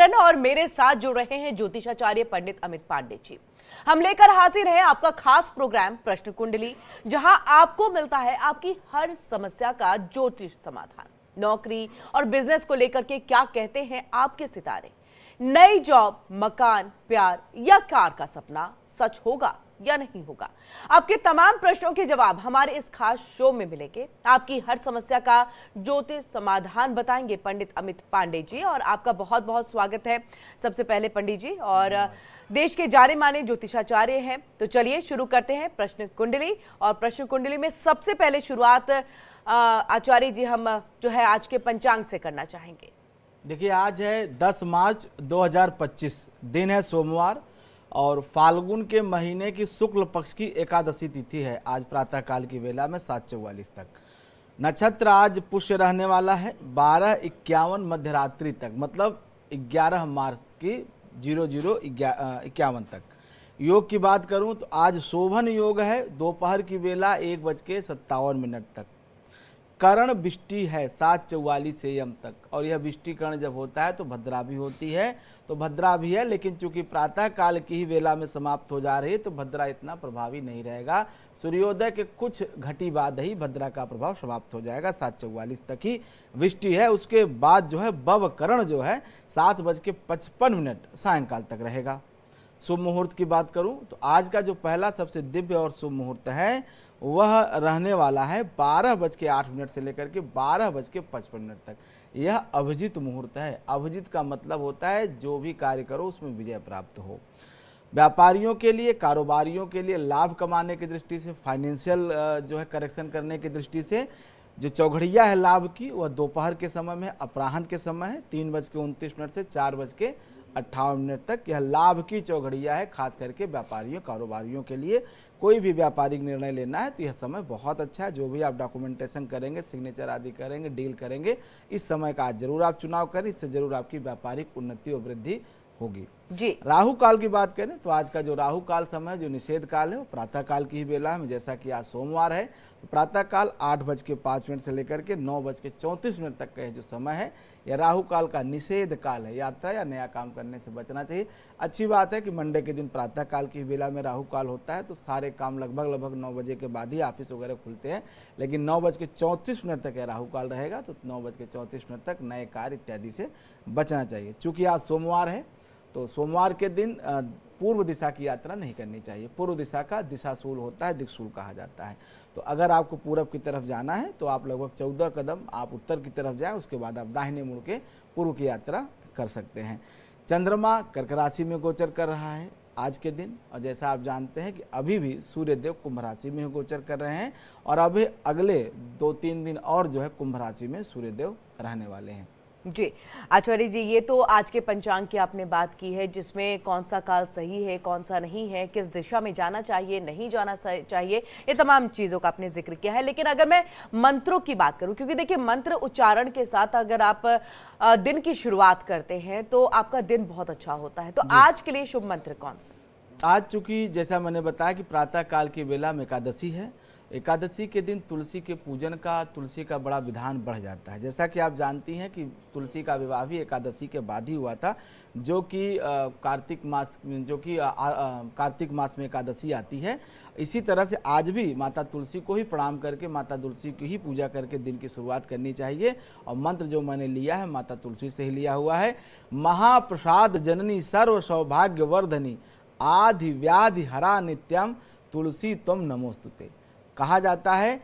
किरण और मेरे साथ जुड़ रहे हैं ज्योतिषाचार्य पंडित अमित पांडे जी। हम लेकर हाजिर हैं आपका खास प्रोग्राम प्रश्न कुंडली, जहां आपको मिलता है आपकी हर समस्या का ज्योतिष समाधान। नौकरी और बिजनेस को लेकर के क्या कहते हैं आपके सितारे, नई जॉब, मकान, प्यार या कार का सपना सच होगा या नहीं होगा, आपके तमाम प्रश्नों के जवाब हमारे इस खास शो में मिलेंगे। आपकी हर समस्या का ज्योतिष समाधान बताएंगे पंडित अमित पांडे जी, और आपका बहुत बहुत स्वागत है सबसे पहले पंडित जी। और देश के जाने माने ज्योतिषाचार्य हैं, तो चलिए शुरू करते हैं प्रश्न कुंडली। और प्रश्न कुंडली में सबसे पहले शुरुआत आचार्य जी हम जो है आज के पंचांग से करना चाहेंगे। देखिए, आज है 10 मार्च 2025, दिन है सोमवार और फाल्गुन के महीने की शुक्ल पक्ष की एकादशी तिथि है। आज प्रातःकाल की वेला में 7:44 तक। नक्षत्र आज पुष्य रहने वाला है 12:51 मध्यरात्रि तक, मतलब 11 मार्च की 00:51 तक। योग की बात करूं तो आज शोभन योग है दोपहर की वेला 1:57 तक। करण बिष्टि है 7:44 AM तक, और यह बिष्टि करण जब होता है तो भद्रा भी होती है, तो भद्रा भी है, लेकिन चूंकि प्रातः काल की ही वेला में समाप्त हो जा रही है तो भद्रा इतना प्रभावी नहीं रहेगा। सूर्योदय के कुछ घटी बाद ही भद्रा का प्रभाव समाप्त हो जाएगा। 7:44 तक ही बिष्टि है, उसके बाद जो है बव करण जो है 7:55 सायंकाल तक रहेगा। शुभ मुहूर्त की बात करूं तो आज का जो पहला सबसे दिव्य और शुभ मुहूर्त है वह रहने वाला है 12:08 से लेकर के 12:55 तक। यह अभिजीत मुहूर्त है। अभिजीत का मतलब होता है जो भी कार्य करो उसमें विजय प्राप्त हो। व्यापारियों के लिए, कारोबारियों के लिए लाभ कमाने की दृष्टि से, फाइनेंशियल जो है करेक्शन करने की दृष्टि से जो चौघड़िया है लाभ की, वह दोपहर के समय में, अपराह्न के समय है 3:29 से 4:58 तक। यह लाभ की चौघड़िया है, खास करके व्यापारियों, कारोबारियों के लिए। कोई भी व्यापारिक निर्णय लेना है तो यह समय बहुत अच्छा है। जो भी आप डॉक्यूमेंटेशन करेंगे, सिग्नेचर आदि करेंगे, डील करेंगे, इस समय का आज जरूर आप चुनाव करें, इससे जरूर आपकी व्यापारिक उन्नति और वृद्धि होगी जी। राहु काल की बात करें तो आज का जो राहु काल समय, जो निषेध काल है, वो प्रातः काल की ही बेला में। जैसा कि आज सोमवार है तो प्रातः काल 8:05 से लेकर के 9:34 तक का जो समय है, यह राहु काल का निषेध काल है। यात्रा या नया काम करने से बचना चाहिए। अच्छी बात है कि मंडे के दिन प्रातः काल की बेला में राहु काल होता है, तो सारे काम लगभग 9 बजे के बाद ही ऑफिस वगैरह खुलते हैं, लेकिन 9:34 तक यह राहु काल रहेगा, तो 9:34 तक नए कार्य इत्यादि से बचना चाहिए। चूँकि आज सोमवार है तो सोमवार के दिन पूर्व दिशा की यात्रा नहीं करनी चाहिए। पूर्व दिशा का दिशाशूल होता है, दिक्सूल कहा जाता है। तो अगर आपको पूरब की तरफ जाना है तो आप लगभग 14 कदम आप उत्तर की तरफ जाएं, उसके बाद आप दाहिने मुड़ के पूर्व की यात्रा कर सकते हैं। चंद्रमा कर्क राशि में गोचर कर रहा है आज के दिन, और जैसा आप जानते हैं कि अभी भी सूर्यदेव कुंभ राशि में गोचर कर रहे हैं, और अभी अगले 2-3 दिन और जो है कुंभ राशि में सूर्यदेव रहने वाले हैं। जी आचार्य जी, ये तो आज के पंचांग की आपने बात की है, जिसमें कौन सा काल सही है, कौन सा नहीं है, किस दिशा में जाना चाहिए, नहीं जाना चाहिए, ये तमाम चीज़ों का आपने जिक्र किया है। लेकिन अगर मैं मंत्रों की बात करूं, क्योंकि देखिए मंत्र उच्चारण के साथ अगर आप दिन की शुरुआत करते हैं तो आपका दिन बहुत अच्छा होता है। तो आज के लिए शुभ मंत्र कौन सा? आज चूंकि जैसा मैंने बताया कि प्रातः काल की बेला में एकादशी है, एकादशी के दिन तुलसी के पूजन का, तुलसी का बड़ा विधान बढ़ जाता है। जैसा कि आप जानती हैं कि तुलसी का विवाह भी एकादशी के बाद ही हुआ था, जो कि कार्तिक मास में एकादशी आती है। इसी तरह से आज भी माता तुलसी को ही प्रणाम करके, माता तुलसी की ही पूजा करके दिन की शुरुआत करनी चाहिए। और मंत्र जो मैंने लिया है माता तुलसी से ही लिया हुआ है। महाप्रसाद जननी सर्व सौभाग्य वर्धनी आधि व्याधि हरा नित्यम तुलसी तुम नमोस्तुते। कहा जाता है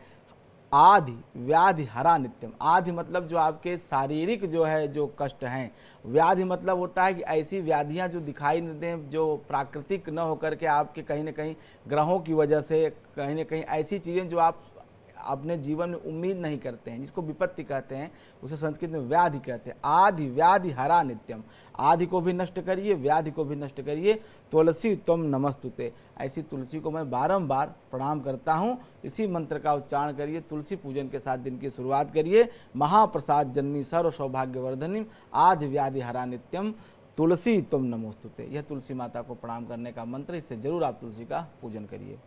आधि व्याधि हरा नित्यम। आधि मतलब जो आपके शारीरिक जो है जो कष्ट हैं, व्याधि मतलब होता है कि ऐसी व्याधियां जो दिखाई न दें, जो प्राकृतिक न होकर के आपके कहीं ना कहीं ग्रहों की वजह से, कहीं ना कहीं ऐसी चीज़ें जो आप अपने जीवन में उम्मीद नहीं करते हैं, जिसको विपत्ति कहते हैं, उसे संस्कृत में व्याधि कहते हैं। आधि व्याधि हरा नित्यम। आधि को भी नष्ट करिए, व्याधि को भी नष्ट करिए, तुलसी तुम नमस्तुते। ऐसी तुलसी को मैं बारंबार प्रणाम करता हूँ। इसी मंत्र का उच्चारण करिए, तुलसी पूजन के साथ दिन की शुरुआत करिए। महाप्रसाद जननी सर्व सौभाग्यवर्धनी आधि व्याधि हरा नित्यम तुलसी तुम नमोस्तुते। यह तुलसी माता को प्रणाम करने का मंत्र, इससे जरूर आप तुलसी का पूजन करिए।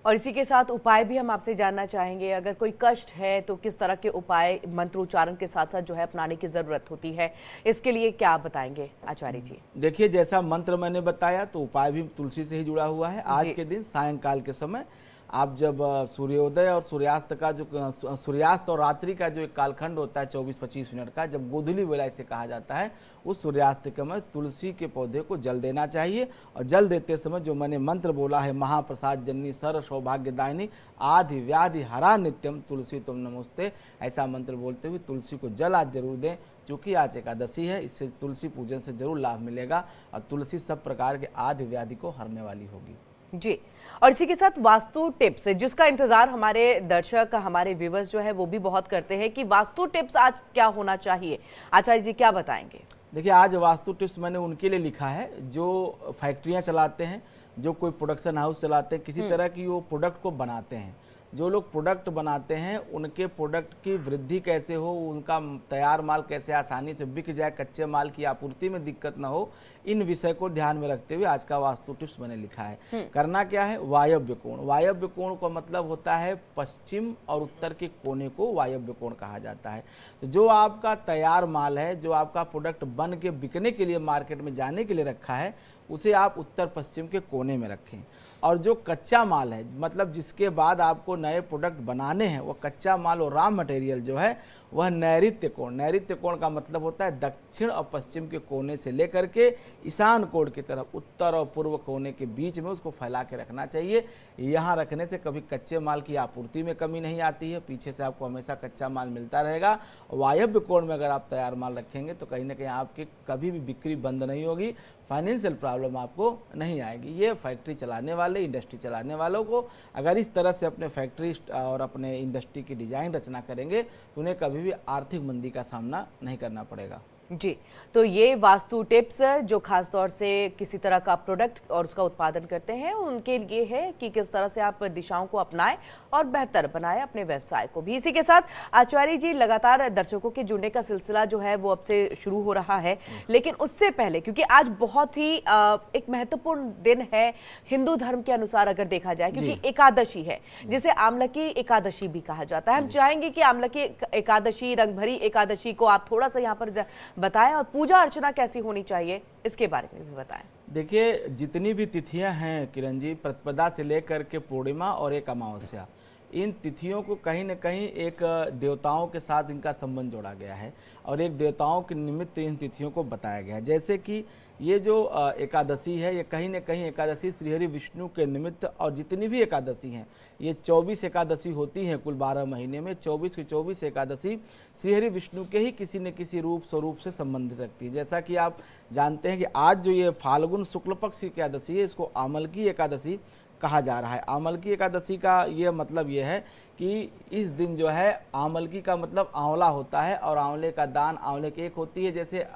और इसी के साथ उपाय भी हम आपसे जानना चाहेंगे। अगर कोई कष्ट है तो किस तरह के उपाय मंत्रोच्चारण के साथ साथ जो है अपनाने की जरूरत होती है, इसके लिए क्या आप बताएंगे आचार्य जी? देखिए, जैसा मंत्र मैंने बताया तो उपाय भी तुलसी से ही जुड़ा हुआ है। आज के दिन सायंकाल के समय आप जब सूर्योदय और सूर्यास्त का जो सूर्यास्त और रात्रि का जो एक कालखंड होता है 24-25 मिनट का, जब गोधूली वेला इसे कहा जाता है, उस सूर्यास्त के समय तुलसी के पौधे को जल देना चाहिए। और जल देते समय जो मैंने मंत्र बोला है, महाप्रसाद जननी सर्व सौभाग्यदायिनी आदि व्याधि हरा नित्यम तुलसी तुम नमस्ते, ऐसा मंत्र बोलते हुए तुलसी को जल आज जरूर दें। चूँकि आज एकादशी है, इससे तुलसी पूजन से जरूर लाभ मिलेगा और तुलसी सब प्रकार के आदि व्याधि को हरने वाली होगी जी। और इसी के साथ वास्तु टिप्स, जिसका इंतजार हमारे दर्शक, हमारे व्यूअर्स जो है वो भी बहुत करते हैं कि वास्तु टिप्स आज क्या होना चाहिए, आचार्य जी क्या बताएंगे? देखिए, आज वास्तु टिप्स मैंने उनके लिए लिखा है जो फैक्ट्रियां चलाते हैं, जो कोई प्रोडक्शन हाउस चलाते हैं, किसी तरह की वो प्रोडक्ट को बनाते हैं। जो लोग प्रोडक्ट बनाते हैं उनके प्रोडक्ट की वृद्धि कैसे हो, उनका तैयार माल कैसे आसानी से बिक जाए, कच्चे माल की आपूर्ति में दिक्कत ना हो, इन विषय को ध्यान में रखते हुए आज का वास्तु टिप्स मैंने लिखा है। करना क्या है, वायव्य कोण। वायव्य कोण का मतलब होता है पश्चिम और उत्तर के कोने को वायव्य कोण कहा जाता है। तो जो आपका तैयार माल है, जो आपका प्रोडक्ट बन के बिकने के लिए मार्केट में जाने के लिए रखा है, उसे आप उत्तर पश्चिम के कोने में रखें। और जो कच्चा माल है, मतलब जिसके बाद आपको नए प्रोडक्ट बनाने हैं, वो कच्चा माल और रॉ मटेरियल जो है वह नैऋत्य कोण। नैऋत्य कोण का मतलब होता है दक्षिण और पश्चिम के कोने से लेकर के ईशान कोण की तरफ, उत्तर और पूर्व कोने के बीच में उसको फैला के रखना चाहिए। यहाँ रखने से कभी कच्चे माल की आपूर्ति में कमी नहीं आती है, पीछे से आपको हमेशा कच्चा माल मिलता रहेगा। वायव्य कोण में अगर आप तैयार माल रखेंगे तो कहीं ना कहीं आपकी कभी भी बिक्री बंद नहीं होगी, फाइनेंशियल प्रॉब्लम आपको नहीं आएगी। ये फैक्ट्री चलाने वाले, इंडस्ट्री चलाने वालों को अगर इस तरह से अपने फैक्ट्री और अपने इंडस्ट्री की डिजाइन रचना करेंगे तो उन्हें कभी भी आर्थिक मंदी का सामना नहीं करना पड़ेगा। जी, तो ये वास्तु टिप्स जो खास तौर से किसी तरह का प्रोडक्ट और उसका उत्पादन करते हैं उनके लिए है कि किस तरह से आप दिशाओं को अपनाएं और बेहतर बनाएं अपने व्यवसाय को भी। इसी के साथ आचार्य जी, लगातार दर्शकों के जुड़ने का सिलसिला जो है वो अब से शुरू हो रहा है, लेकिन उससे पहले, क्योंकि आज बहुत ही एक महत्वपूर्ण दिन है हिंदू धर्म के अनुसार अगर देखा जाए, क्योंकि एकादशी है जिसे आमलकी एकादशी भी कहा जाता है। हम चाहेंगे कि आमलकी एकादशी, रंगभरी एकादशी को आप थोड़ा सा यहाँ पर बताएं और पूजा अर्चना कैसी होनी चाहिए इसके बारे में भी बताएं। देखिए, जितनी भी तिथियां हैं किरण जी, प्रतिपदा से लेकर के पूर्णिमा और एक अमावस्या, इन तिथियों को कहीं न कहीं एक देवताओं के साथ इनका संबंध जोड़ा गया है और एक देवताओं के निमित्त इन तिथियों को बताया गया है। जैसे कि ये जो एकादशी है, ये कहीं न कहीं एकादशी श्रीहरि विष्णु के निमित्त, और जितनी भी एकादशी हैं, ये 24 एकादशी होती हैं कुल 12 महीने में, 24 की 24 एकादशी श्रीहरि विष्णु के ही किसी न किसी रूप स्वरूप से संबंधित रखती है। जैसा कि आप जानते हैं कि आज जो ये फाल्गुन शुक्ल पक्ष की एकादशी है, इसको आमलकी एकादशी कहा जा रहा है। आमलकी एकादशी का ये मतलब ये है कि इस दिन जो है, आमलकी का मतलब आंवला होता है और आंवले का दान, आंवले की एक होती है जैसे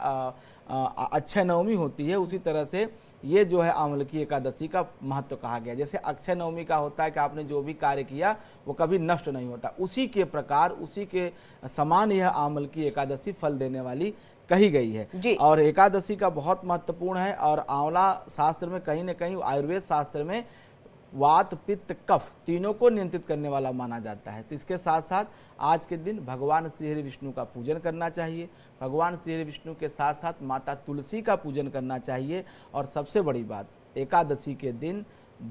अक्षय नवमी होती है, उसी तरह से ये जो है आमलकी एकादशी का महत्व कहा गया। जैसे अक्षय नवमी का होता है कि आपने जो भी कार्य किया वो कभी नष्ट नहीं होता, उसी के प्रकार, उसी के समान यह आमलकी एकादशी फल देने वाली कही गई है। और एकादशी का बहुत महत्वपूर्ण है। और आंवला शास्त्र में कहीं न कहीं, आयुर्वेद शास्त्र में वात, पित्त, कफ तीनों को नियंत्रित करने वाला माना जाता है। तो इसके साथ साथ आज के दिन भगवान श्रीहरि विष्णु का पूजन करना चाहिए। भगवान श्रीहरि विष्णु के साथ साथ माता तुलसी का पूजन करना चाहिए। और सबसे बड़ी बात, एकादशी के दिन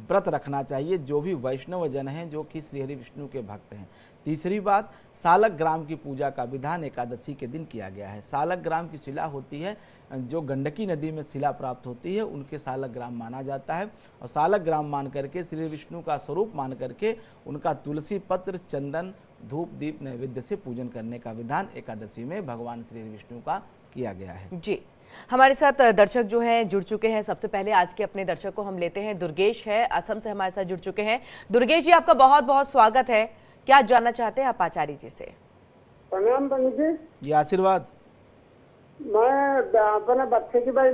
व्रत रखना चाहिए जो भी वैष्णव जन हैं, जो कि श्रीहरि विष्णु के भक्त हैं। तीसरी बात, सालक ग्राम की पूजा का विधान एकादशी के दिन किया गया है। सालक ग्राम की शिला होती है, जो गंडकी नदी में शिला प्राप्त होती है, उनके सालक ग्राम माना जाता है। और सालक ग्राम मान करके, श्री विष्णु का स्वरूप मान करके, उनका तुलसी पत्र, चंदन, धूप, दीप नैवेद्य से पूजन करने का विधान एकादशी में भगवान श्री विष्णु का किया गया है। जी, हमारे साथ दर्शक जो हैं जुड़ चुके हैं। सबसे पहले आज के अपने दर्शक को हम लेते हैं। दुर्गेश है, असम से हमारे साथ जुड़ चुके हैं। दुर्गेश जी, आपका बहुत बहुत स्वागत है। क्या जानना चाहते हैं आप आचार्य जी से? प्रणाम पंडित जी। जी, आशीर्वाद। मैं अपने बच्चे के बारे में